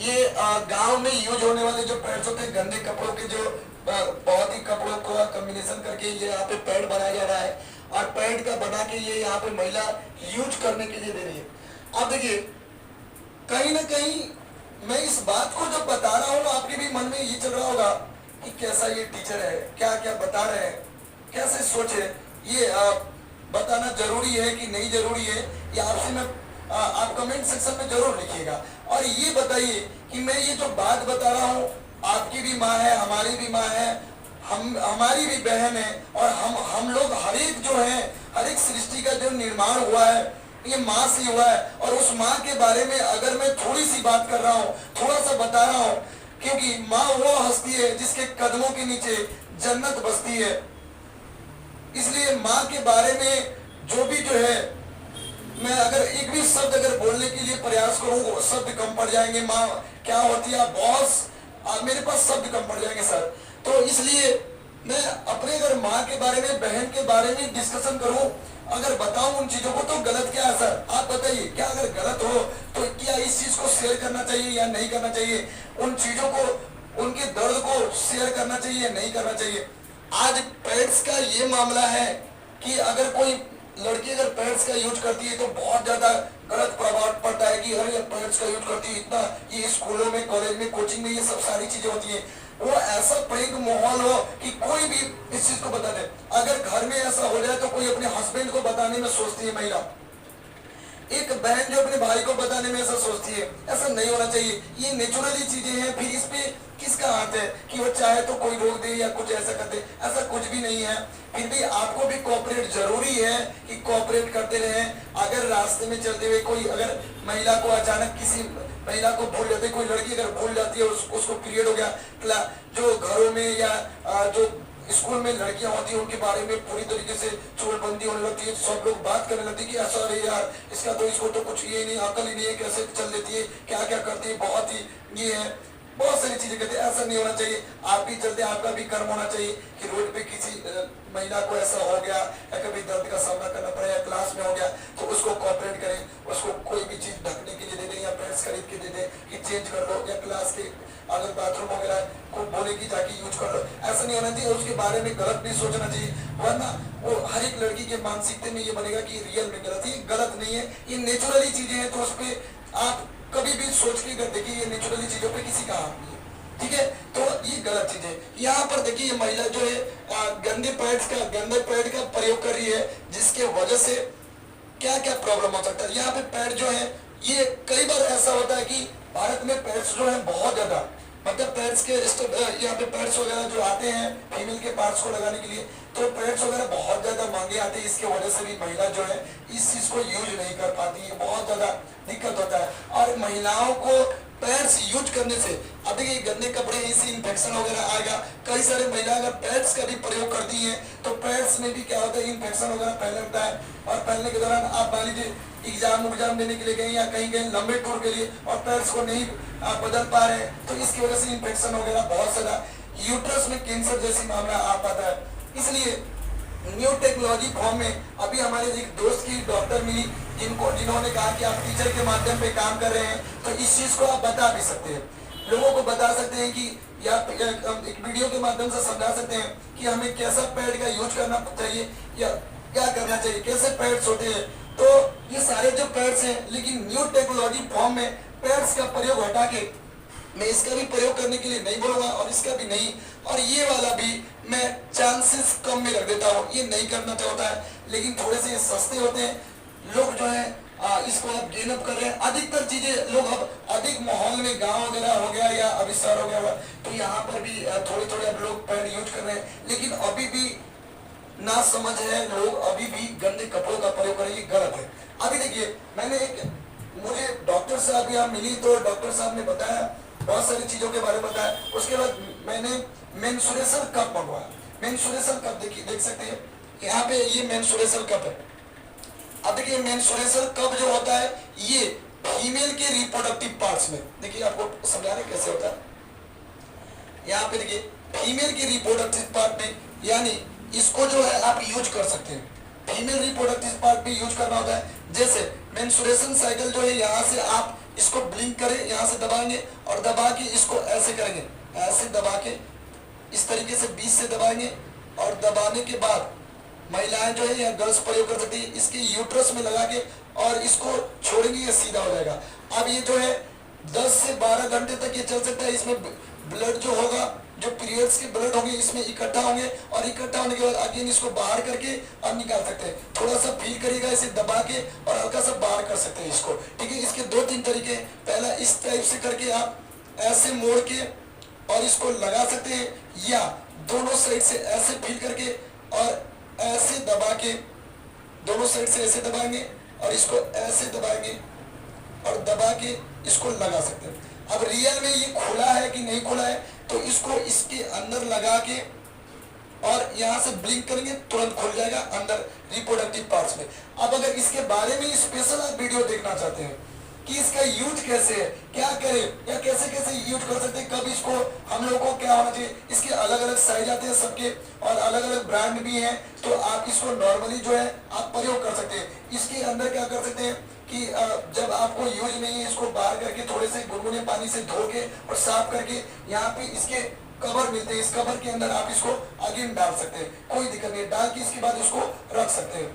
ये गांव में यूज होने वाले जो पैड्स होते हैं, गंदे कपड़ों के जो बहुत ही कपड़ों को कॉम्बिनेशन करके ये यहाँ पे पैड बनाया जा रहा है, और पैड का बना के ये यहाँ पे महिला यूज करने के लिए दे रही है। अब देखिए, कहीं ना कहीं मैं इस बात को जब बता रहा हूँ, आपके भी मन में ये चल रहा होगा कि कैसा ये टीचर है, क्या क्या बता रहे हैं, कैसे सोचे, ये बताना जरूरी है कि नहीं जरूरी है, ये आपसे मैं आप कमेंट सेक्शन में जरूर लिखिएगा। और ये बताइए कि मैं ये जो बात बता रहा हूँ, आपकी भी माँ है, हमारी भी माँ है, हमारी भी बहन है, और हम लोग हर एक जो है, हर एक सृष्टि का जो निर्माण हुआ है ये माँ से हुआ है। और उस माँ के बारे में अगर मैं थोड़ी सी बात कर रहा हूँ, थोड़ा सा बता रहा हूँ, क्योंकि माँ वो हस्ती है जिसके कदमों के नीचे जन्नत बसती है। इसलिए माँ के बारे में जो भी जो है, मैं अगर एक भी शब्द अगर बोलने के लिए प्रयास करूँ, शब्द कम पड़ जाएंगे। माँ क्या होती है, बॉस, मेरे पास शब्द कम पड़ जाएंगे सर। तो इसलिए मैं अपने अगर माँ के बारे में, बहन के बारे में डिस्कशन करूं, अगर बताऊं उन चीजों को, तो गलत क्या है सर? आप बताइए, क्या अगर गलत हो तो क्या इस चीज को शेयर करना चाहिए या नहीं करना चाहिए? उन चीजों को, उनके दर्द को शेयर करना चाहिए या नहीं करना चाहिए? आज पैड्स का ये मामला है कि अगर कोई लड़की अगर पैड्स का यूज करती है तो बहुत ज्यादा गलत प्रभाव पड़ता है कि अरे पैड्स का यूज करती है, इतना ये स्कूलों में, कॉलेज में, कोचिंग में ये सब सारी चीजें होती है। वो ऐसा प्रैंक माहौल हो कि कोई भी इस चीज को बता दे। अगर घर में ऐसा हो जाए तो कोई अपने हस्बैंड को बताने में सोचती है महिला, एक बहन जो अपने भाई को बताने में ऐसा सोचती है। ऐसा नहीं होना चाहिए, ये नेचुरली चीजें हैं। फिर इस पे किसका हाथ है कि वो चाहे तो कोई रोक दे या कुछ ऐसा कर दे? ऐसा कुछ भी नहीं है। फिर भी आपको भी कोऑपरेट जरूरी है कि कोऑपरेट करते रहे। अगर रास्ते में चलते हुए कोई अगर महिला को अचानक, किसी महिला को भूल जाती है, कोई लड़की अगर भूल जाती है, उसको पीरियड हो गया, जो घरों में या जो स्कूल में लड़कियां होती है उनके बारे में पूरी तरीके से चोरबंदी होने लगती है। सब लोग बात करने लगती है कि ऐसा अरे यार इसका तो, इसको तो कुछ ये नहीं, अकल ही नहीं है, कैसे चल देती है, क्या क्या करती है, बहुत ही ये है, बहुत सारी चीजें कहते हैं। ऐसा नहीं होना चाहिए। आप भी चलते, आपका भी कर्म होना चाहिए कि रोड पे किसी महिला को ऐसा हो गया या कभी दर्द का सामना करना पड़ा या क्लास में हो गया, तो उसको कोऑपरेट करें, उसको कोई भी चीज ढकने के लिए दे दें या पैड्स खरीद के दे दें कि चेंज कर लो, या क्लास के अगर बाथरूम वगैरह को बोले कि जाके यूज कर लो। ऐसा नहीं होना चाहिए। उसके बारे में गलत नहीं सोचना चाहिए, वरना वो हर एक लड़की के मानसिकता में ये बनेगा कि रियल में गलत है। ये गलत नहीं है, ये नेचुरली चीजें हैं। तो उस पर आप कभी भी सोच के कर देखिए, ये नेचुरली चीजों पे किसी का हाथ नहीं है, ठीक है? तो ये गलत चीज है। यहाँ पर देखिए, ये महिला जो है गंदे पैड का प्रयोग कर रही है, जिसके वजह से क्या क्या प्रॉब्लम हो सकता है। यहाँ पे पैड जो है, ये कई बार ऐसा होता है कि भारत में पैड्स जो है बहुत ज्यादा, मतलब पैड्स के यहाँ पे पैड्स वगैरह जो आते हैं फीमेल के पार्ट्स को लगाने के लिए, तो पैड्स वगैरह बहुत ज्यादा महंगे आते हैं। इसके वजह से भी महिला जो है इस चीज को यूज नहीं कर पाती है, बहुत ज्यादा दिक्कत होता है। और महिलाओं को पैड्स यूज करने से, अब देखिए गंदे कपड़े, इससे इन्फेक्शन वगैरह आएगा। कई सारे महिला अगर पैड्स का भी प्रयोग करती हैं तो पैड्स में भी क्या होता है, इन्फेक्शन वगैरह फैलने लगता है। और फैलने के दौरान आप मान लीजिए एग्जाम देने के लिए गए या कहीं गए लंबे टूर के लिए और पैड्स को नहीं बदल पा रहे हैं, तो इसकी वजह से इन्फेक्शन वगैरह बहुत ज्यादा, यूट्रस में कैंसर जैसी मामला आ पाता है। इसलिए न्यू टेक्नोलॉजी फॉर्म में अभी हमारे एक दोस्त की डॉक्टर मिली, जिन्होंने कहा कि आप टीचर के माध्यम पे काम कर रहे हैं, तो इस चीज को आप बता भी सकते हैं, लोगों को बता सकते हैं कि या एक वीडियो के माध्यम से समझा सकते हैं कि हमें कैसा पैड का यूज करना चाहिए या क्या करना चाहिए, कैसे पैड्स होते हैं। तो ये सारे जो पैड्स हैं, लेकिन न्यू टेक्नोलॉजी फॉर्म में पैड्स का प्रयोग हटा के मैं इसका भी प्रयोग करने के लिए नहीं बोलूंगा और इसका भी नहीं, और ये वाला भी मैं चांसेस कम में रख देता हूँ, ये नहीं करना चाहता है। लेकिन थोड़े से सस्ते होते हैं, लोग जो है इसको अब गेन अप कर रहे हैं। अधिकतर चीजें लोग अब अधिक माहौल में, गांव वगैरह हो गया या अभी शहर हो गया, तो यहाँ पर भी थोड़े थोड़े अब लोग पैड यूज कर रहे हैं। लेकिन अभी भी ना समझ है, लोग अभी भी गंदे कपड़ों का प्रयोग करें, ये गलत है। अभी देखिए, मुझे डॉक्टर साहब यहाँ मिली तो डॉक्टर साहब ने बताया, बहुत सारी चीजों के बारे में बताया। उसके बाद मैंने मेंस्ट्रुएशन कप मंगवाया। मेंस्ट्रुएशन कप देखिए, देख सकते हैं यहाँ पे, ये मेंस्ट्रुएशन कप है। अब देखिए, मेंस्ट्रुएशन कप जो होता है ये फीमेल के रिप्रोडक्टिव पार्ट्स में, देखिए आपको समझा रहे कैसे होता है। यहाँ पे देखिए, फीमेल के रिप्रोडक्टिव पार्ट में, यानी इसको जो है आप यूज कर सकते हैं, फीमेल रिप्रोडक्टिव पार्ट भी यूज करना होता है। जैसे मेंस्ट्रुएशन साइकिल जो है, यहाँ से आप इसको ब्लिंक करें, यहाँ से दबाएंगे और दबा के इसको ऐसे करेंगे, ऐसे दबा के इस तरीके से बीच से दबाएंगे और दबाने के बाद महिलाएं जो है या गर्ल्स प्रयोग कर सकती है, इसके यूट्रस में लगा के और इसको छोड़ेंगे, ये सीधा हो जाएगा। अब ये जो है 10 से 12 घंटे तक ये चल सकता है। इसमें ब्लड जो होगा, जो पीरियड्स के ब्लड होंगे इसमें इकट्ठा होंगे और इकट्ठा होने के बाद अगेन इसको बाहर करके अब निकाल सकते हैं। थोड़ा सा फील करिएगा, इसे दबा के और हल्का सा बाहर कर सकते हैं इसको, ठीक है। इसके 2-3 तरीके, पहला इस टाइप से करके आप ऐसे मोड़ के और इसको लगा सकते हैं, या दोनों साइड से ऐसे फील करके और ऐसे दबा के, दोनों साइड से ऐसे दबाएंगे और इसको ऐसे दबाएंगे और दबा के इसको लगा सकते हैं। अब रियल में ये खुला है कि नहीं खुला है, तो इसको इसके अंदर लगा के और यहाँ से ब्लिंक करेंगे, तुरंत खुल जाएगा अंदर रिप्रोडक्टिव पार्ट्स में। अब अगर इसके बारे में स्पेशल आप वीडियो देखना चाहते हैं कि इसका यूज कैसे है, क्या करें या कैसे कैसे यूज कर सकते हैं, कब इसको हम लोगों को क्या होना चाहिए, इसके अलग अलग साइज आते हैं सबके और अलग अलग ब्रांड भी हैं, तो आप इसको नॉर्मली जो है आप प्रयोग कर सकते हैं। इसके अंदर क्या कर सकते हैं कि जब आपको यूज नहीं है, इसको बाहर करके थोड़े से गुनगुने पानी से धो के और साफ करके यहाँ पे इसके कवर मिलते हैं, इस कवर के अंदर आप इसको अगेन डाल सकते हैं, कोई दिक्कत नहीं। डाल के इसके बाद इसको रख सकते हैं,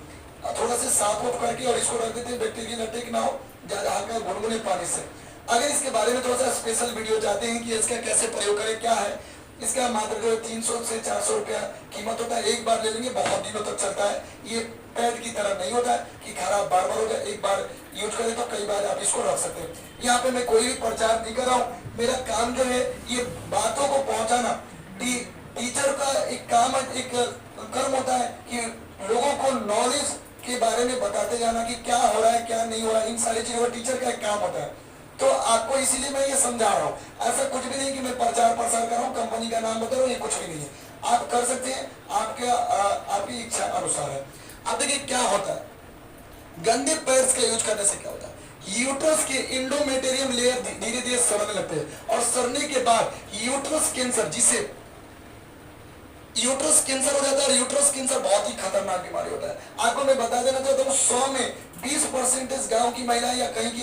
थोड़ा से साफ ऑफ करके और इसको रख देते हैं, बैक्टीरियल अटैक ना हो, ज्यादा हल्का गुनगुने पानी से। अगर इसके बारे में थोड़ा सा स्पेशल वीडियो चाहते हैं कि इसका कैसे प्रयोग करें, क्या है, इसका मात्र जो 300 से 400 रुपया कीमत होता है। एक बार ले लेंगे, बहुत दिनों तक चलता है। ये पैड की तरह नहीं होता है कि खराब बार बार हो जाए, एक बार यूज करें तो कई बार आप इसको रख सकते हैं। यहाँ पे मैं कोई भी प्रचार नहीं कर रहा हूँ, मेरा काम जो है ये बातों को पहुंचाना। टीचर का एक काम, एक कर्म होता है कि लोगों को नॉलेज के बारे में बताते जाना कि क्या हो रहा है क्या नहीं हो रहा है, इन सारी चीजों का टीचर का एक काम होता है। तो आपको इसीलिए मैं ये समझा रहा हूँ, ऐसा कुछ भी नहीं कि मैं प्रचार प्रसार कर रहा हूँ, कंपनी का नाम बता रहा हूँ, ये कुछ भी नहीं है। आप कर सकते हैं, आपकी इच्छा अनुसार है। अब देखिए क्या होता है, गंदे पैड्स का यूज करने से क्या होता है, यूट्रस के इंडोमेटेरियम लेयर धीरे धीरे सड़ने लगते हैं और सड़ने के बाद यूट्रस कैंसर, जिसे यूट्रस कैंसर हो जाता है। और यूट्रस कैंसर बहुत ही खतरनाक बीमारी होता है। आपको मैं बता देना चाहता हूँ, 100 में 20% गांव की महिलाएं या कहीं की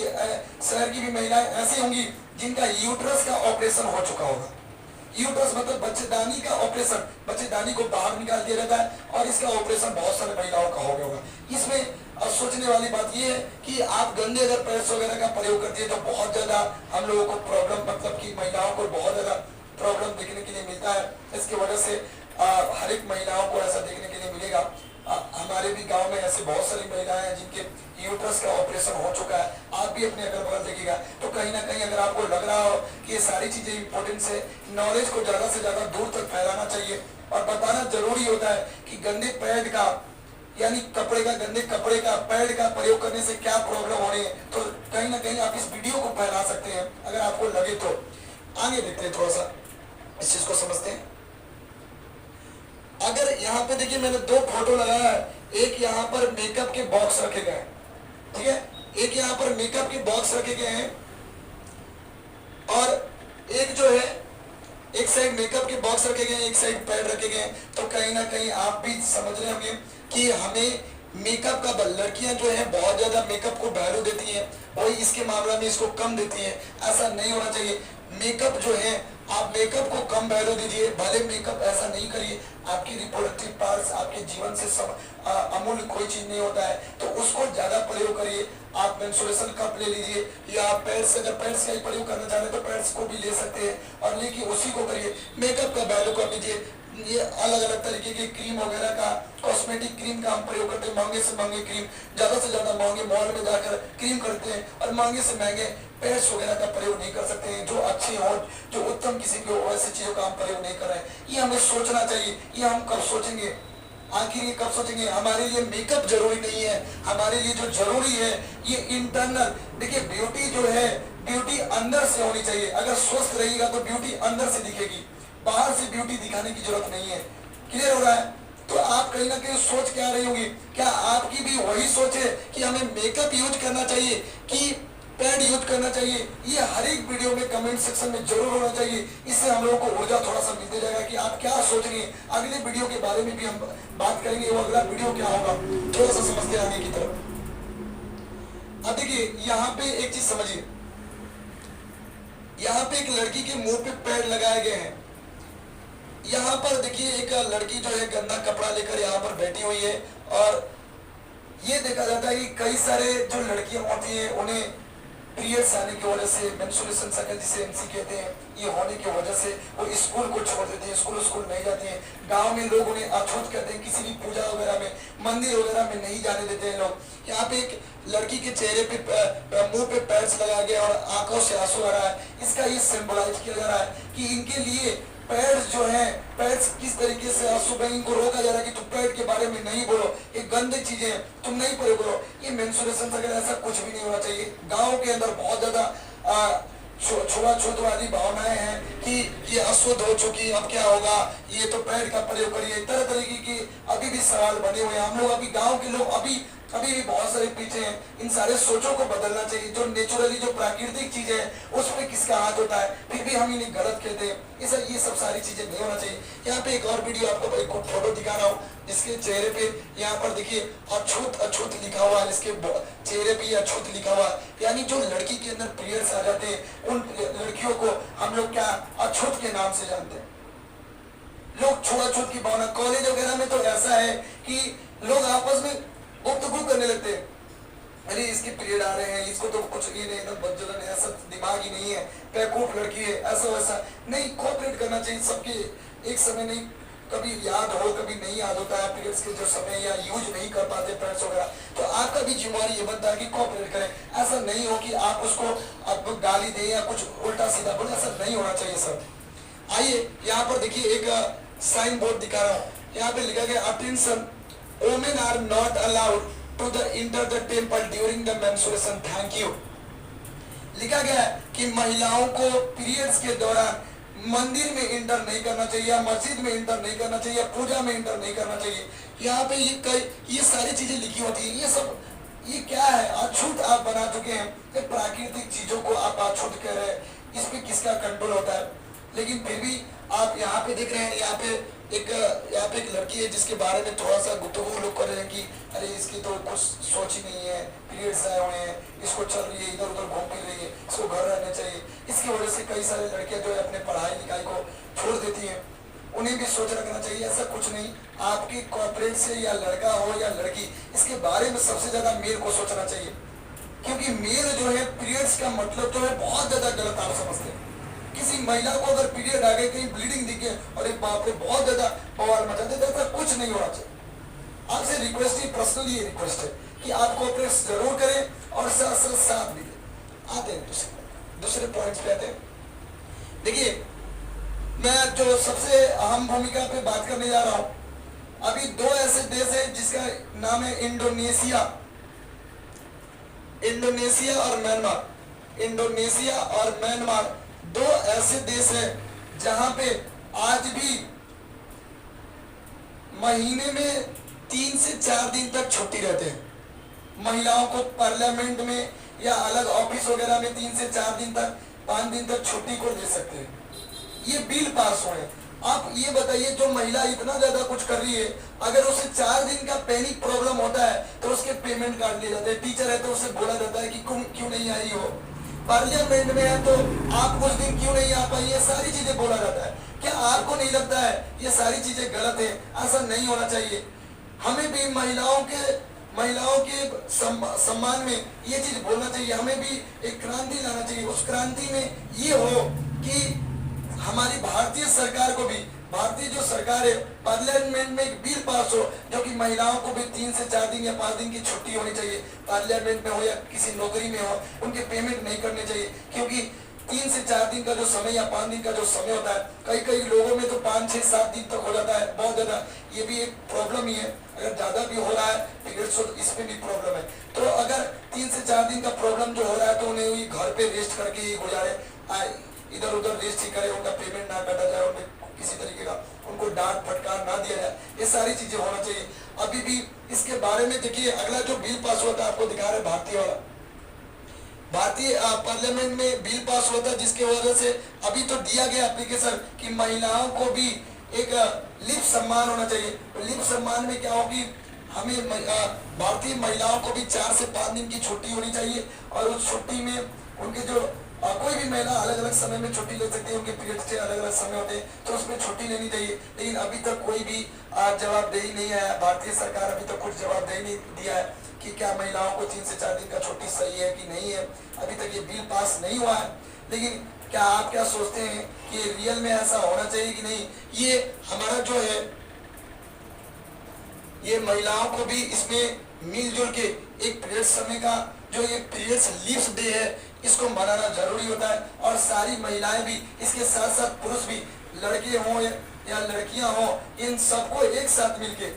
शहर की भी महिलाएं ऐसी होंगी जिनका यूट्रस का ऑपरेशन हो चुका होगा। यूट्रस मतलब बच्चेदानी का ऑपरेशन, बच्चेदानी को बाहर निकाल दिया जाता है और इसका ऑपरेशन बहुत सारे महिलाओं का हो गया होगा। इसमें सोचने वाली बात यह है कि आप गंदे अगर पैड्स वगैरह का प्रयोग करते हैं तो बहुत ज्यादा हम लोगों को प्रॉब्लम, मतलब कि महिलाओं को बहुत ज्यादा प्रॉब्लम देखने के लिए मिलता है। इसकी वजह से हर एक महिलाओं को ऐसा देखने के लिए मिलेगा। हमारे भी गांव में ऐसे बहुत सारी महिलाएं हैं जिनके यूट्रस का ऑपरेशन हो चुका है। आप भी अपने अगल बगल देखिएगा तो कहीं ना कहीं अगर आपको लग रहा हो कि ये सारी चीजें इंपॉर्टेंट है, नॉलेज को ज्यादा से ज्यादा दूर तक फैलाना चाहिए और बताना जरूरी होता है कि गंदे पैड का, यानी कपड़े का, गंदे कपड़े का, पैड का प्रयोग करने से क्या प्रॉब्लम हो रही है, तो कहीं ना कहीं आप इस वीडियो को फैला सकते हैं अगर आपको लगे तो। आगे देखते हैं, थोड़ा सा इस चीज को समझते हैं। अगर यहाँ पे देखिए मैंने 2 फोटो लगाया है, एक यहाँ पर मेकअप के बॉक्स रखे गए हैं, ठीक है, एक यहाँ पर मेकअप के बॉक्स रखे गए हैं और एक जो है एक साइड मेकअप के बॉक्स रखे गए हैं, एक साइड पैड रखे गए हैं। तो कहीं ना कहीं आप भी समझ रहे होंगे कि हमें मेकअप का, लड़कियां जो है बहुत ज्यादा मेकअप को वैल्यू देती हैं, वही इसके मामले में इसको कम देती हैं। ऐसा नहीं होना चाहिए। मेकअप जो है, आप मेकअप को कम वैल्यू दीजिए, भले मेकअप ऐसा नहीं करिए। आपकी रिप्रोडक्टिव पार्ट्स आपके जीवन से सब अमूल्य कोई चीज नहीं होता है, तो उसको ज्यादा प्रयोग करिए। आप मेंस्ट्रुएशन कप ले लीजिए, या आप पैड्स, अगर पैड्स का ही प्रयोग करना चाह रहे हैं तो पैड्स को भी ले सकते हैं और लेकिन उसी को करिए। मेकअप का वैल्यू कर लीजिए। ये अलग अलग तरीके के क्रीम वगैरह का, कॉस्मेटिक क्रीम का हम प्रयोग करते हैं। महंगे से महंगे क्रीम, ज्यादा से ज्यादा महंगे मॉल में जाकर क्रीम करते हैं और महंगे से महंगे पैड्स वगैरह का प्रयोग नहीं कर सकते हैं। जो अच्छे हो, जो उत्तम किसी की हो, वैसी चीजों का हम प्रयोग नहीं कर रहे हैं। ये हमें सोचना चाहिए। ये हम कब सोचेंगे, आखिर ये कब सोचेंगे? हमारे लिए मेकअप जरूरी नहीं है, हमारे लिए जो जरूरी है ये इंटरनल। देखिए ब्यूटी जो है, ब्यूटी अंदर से होनी चाहिए। अगर स्वस्थ रहेगा तो ब्यूटी अंदर से दिखेगी, बाहर से ब्यूटी दिखाने की जरूरत नहीं है। क्लियर हो रहा है? तो आप कहीं ना कहीं सोच क्या रही होगी, क्या आपकी भी वही सोच है कि हमें मेकअप यूज करना चाहिए कि पैड यूज करना चाहिए? ये हर एक वीडियो में कमेंट सेक्शन में जरूर होना चाहिए। इससे हम लोगों को ऊर्जा थोड़ा सा मिलते जाएगा कि आप क्या सोच रही हैं। अगले वीडियो के बारे में भी हम बात करेंगे, वो अगला वीडियो क्या होगा, थोड़ा सा समझते आगे की तरफ। अब देखिए यहाँ पे एक चीज समझिए, यहाँ पे एक लड़की के मुंह पे पैड लगाए गए हैं। यहाँ पर देखिए एक लड़की जो है गंदा कपड़ा लेकर यहाँ पर बैठी हुई है, और ये देखा जाता है कि कई सारे जो लड़कियां होती हैं उन्हें पीरियड्स आने की वजह से, मेंस्ट्रुएशन साइकिल जिसे एमसी कहते हैं, ये होने की वजह से वो स्कूल को छोड़ देती है, स्कूल नहीं जाती है। गांव में लोग उन्हें अछूत कहते हैं, किसी भी पूजा वगैरह में, मंदिर वगैरह में नहीं जाने देते हैं लोग। यहाँ पे एक लड़की के चेहरे पे मुंह पे पैड्स लगाया गया और आंखों से आंसू आ रहा है। इसका ये सिंबलाइज किया जा रहा है कि इनके लिए पैड्स जो है, पैड्स किस तरीके से आंसू में इनको रोका जा रहा है कि तुम पैड के बारे में नहीं बोलो, ये गंदी चीजें तुम नहीं करो। ये मेंस्ट्रुएशन वगैरह ऐसा कुछ भी नहीं होना चाहिए। गांव के अंदर बहुत ज्यादा छुआछूत वाली भावनाएं हैं कि ये अशुद्ध हो चुकी, अब क्या होगा, ये तो पैड का प्रयोग करिए, तरह तरीके की अभी भी सवाल बने हुए हैं। हम लोग अभी गाँव के लोग अभी भी बहुत सारे पीछे हैं। इन सारे सोचों को बदलना चाहिए। जो नेचुरली जो प्राकृतिक चीजें हैं उसमें किसका हाथ होता है, फिर भी हम इन्हें गलत कहते हैं। ये सब सारी चीजें नहीं होना चाहिए। यहाँ पे एक और वीडियो आपको एक फोटो दिखा रहा हूँ, जिसके चेहरे पे यहाँ पर देखिए अछूत लिखा हुआ है, इसके चेहरे पे अछूत लिखा हुआ है। यानी जो लड़की के अंदर पीरियड्स आ जाते हैं उन लड़कियों को हम लोग क्या अछूत के नाम से जानते हैं। लोग छुआछूत की भावना, कॉलेज वगैरह में तो ऐसा है कि लोग आपस में गुफ्तगू करने लगते हैं, अरे इसके पीरियड आ रहे हैं, इसको तो कुछ ये नहीं, एकदम बदजलन है, ऐसा दिमाग ही नहीं है, बेवकूफ लड़की है, ऐसा वैसा नहीं। कोऑपरेट करना चाहिए सबके, एक समय नहीं, कभी याद हो कभी नहीं याद होता है पीरियड्स के जो समय, या यूज नहीं कर पाते पैड्स वगैरह, तो आपका भी जिम्मेवारी ये बनता है कि कोऑपरेट करें। ऐसा नहीं हो कि आप उसको आप गाली दें या कुछ उल्टा सीधा बोले, ऐसा नहीं होना चाहिए सर। आइए यहाँ पर देखिए एक साइन बोर्ड दिखा रहा हूँ, यहाँ पे लिखा गया attention, women are not allowed to enter the temple during the menstruation, thank you। लिखा गया है कि महिलाओं को पीरियड्स के दौरान मंदिर में इंटर नहीं करना चाहिए, या मस्जिद में इंटर नहीं करना चाहिए, या पूजा में इंटर नहीं करना चाहिए। यहाँ पे ये सारी चीजें लिखी होती है। ये क्या है, अछूत आप बना चुके हैं। ये प्राकृतिक चीजों को आप अछूत कह रहे हैं, इस पे किसका कंट्रोल होता है। लेकिन फिर भी आप यहाँ पे देख रहे हैं, यहाँ पे एक लड़की है जिसके बारे में थोड़ा सा गुफ्तगू लोग कर रहे हैं कि अरे इसकी तो कुछ सोच ही नहीं है, पीरियड्स आए हुए हैं, इसको चल रही है, इधर उधर घूम फिर रही है, इसको घर रहना चाहिए। इसकी वजह से कई सारे लड़कियां जो है अपने पढ़ाई लिखाई को छोड़ देती हैं। उन्हें भी सोच रखना चाहिए, ऐसा कुछ नहीं। आपकी कॉर्पोरेट से या लड़का हो या लड़की, इसके बारे में सबसे ज्यादा मेल को सोचना चाहिए, क्योंकि मेल जो है पीरियड्स का मतलब जो है बहुत ज्यादा गलत आप समझते हैं। किसी महिला को अगर पीरियड आ गए, कहीं ब्लीडिंग दिखे और एक बाप रे बहुत ज्यादा बवाल मचा देता है, ऐसा कुछ नहीं होना चाहिए। आपसे रिक्वेस्ट ही, पर्सनली ये रिक्वेस्ट है कि आप कोऑपरेट जरूर करें और साथ भी दें। आते हैं दूसरे पॉइंट्स पे आते हैं। देखिए मैं जो सबसे अहम भूमिका पे बात करने जा रहा हूं, अभी दो ऐसे देश है जिसका नाम है इंडोनेशिया और म्यांमार। इंडोनेशिया और म्यांमार दो ऐसे देश हैं जहां पे आज भी महीने में 3 से 4 दिन तक छुट्टी रहते हैं। महिलाओं को पार्लियामेंट में या अलग ऑफिस वगैरह में 3 से 4 दिन तक, 5 दिन तक छुट्टी को ले सकते हैं। ये बिल पास हुए। आप ये बताइए, जो महिला इतना ज्यादा कुछ कर रही है, अगर उसे 4 दिन का पैनिक प्रॉब्लम होता है तो उसके पेमेंट काट लिए जाते हैं। टीचर है तो उसे बोला जाता है कि क्यों नहीं आई हो, पार्लियामेंट में है तो आप कुछ दिन क्यों नहीं आ पाई, ये सारी चीजें बोला जाता है। क्या आपको नहीं लगता है ये सारी चीजें गलत है? ऐसा नहीं होना चाहिए। हमें भी महिलाओं के सम्मान में ये चीज बोलना चाहिए। हमें भी एक क्रांति लाना चाहिए। उस क्रांति में ये हो कि हमारी भारतीय सरकार को भी, भारतीय जो सरकार है, पार्लियामेंट में एक बिल पास हो जो कि महिलाओं को भी 3 से 4 दिन या 5 दिन की छुट्टी होनी चाहिए। पार्लियामेंट में हो या किसी नौकरी में हो, उनके पेमेंट नहीं करने चाहिए, क्योंकि 3 से 4 दिन का जो समय या 5 दिन का जो समय होता है, कई लोगों में तो 5, 6, 7 दिन तक हो जाता है, बहुत ज्यादा। ये भी एक प्रॉब्लम ही है। अगर ज्यादा भी हो रहा है पीरियड्स तो इसमें भी प्रॉब्लम है। तो अगर 3 से 4 दिन का प्रॉब्लम जो हो रहा है तो उन्हें घर पे रेस्ट करके ही गुजारे, इधर उधर रेस्ट ही करे, उनका पेमेंट ना काटा जाए, उन्हें किसी तरीके का उनको डांट फटकार ना दिया जाए। ये सारी चीजें होना चाहिए। अभी भी इसके बारे में देखिए, अगला जो बिल पास हुआ था आपको दिखा रहे, भारतीय पार्लियामेंट में बिल पास हुआ था, जिसके वजह से अभी तो दिया गया एप्लीकेशन कि महिलाओं को भी एक लिप सम्मान होना चाहिए। लिप सम्मान में क्या होगी, हमें भारतीय महिलाओं को भी 4 से 5 दिन की छुट्टी होनी चाहिए, और उस छुट्टी में उनके जो और कोई भी महिला अलग अलग समय में छुट्टी ले सकती है, उनके पीरियड से अलग अलग समय होते हैं तो उसमें छुट्टी लेनी चाहिए। लेकिन अभी तक कोई भी जवाबदेही नहीं है, भारतीय सरकार अभी तक कुछ जवाबदेही नहीं दिया है कि क्या महिलाओं को 3 से 4 दिन का छुट्टी सही है कि नहीं है। अभी तक ये बिल पास नहीं हुआ है। लेकिन क्या आप क्या सोचते हैं कि रियल में ऐसा होना चाहिए कि नहीं? ये हमारा जो है, ये महिलाओं को भी इसमें मिलजुल के एक पीरियड समय का जो ये पीरियड्स लीव्स डे है इसको मनाना जरूरी होता है। और सारी महिलाएं भी इसके साथ साथ पुरुष भी, लड़के हों या लड़कियां हों, इन सबको एक साथ मिलके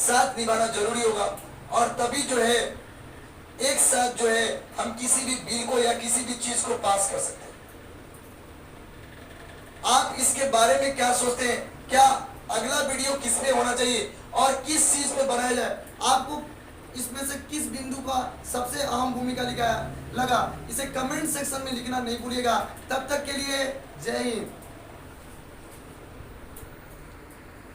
साथ निभाना जरूरी होगा। और तभी जो है एक साथ जो है हम किसी भी बिल को या किसी भी चीज को पास कर सकते हैं। आप इसके बारे में क्या सोचते हैं? क्या अगला वीडियो किस पे होना चाहिए और किस चीज पे बनाया जाए? आपको इसमें से किस बिंदु का सबसे अहम भूमिका लगा, इसे कमेंट सेक्शन में लिखना नहीं भूलिएगा। तब तक के लिए जय हिंद।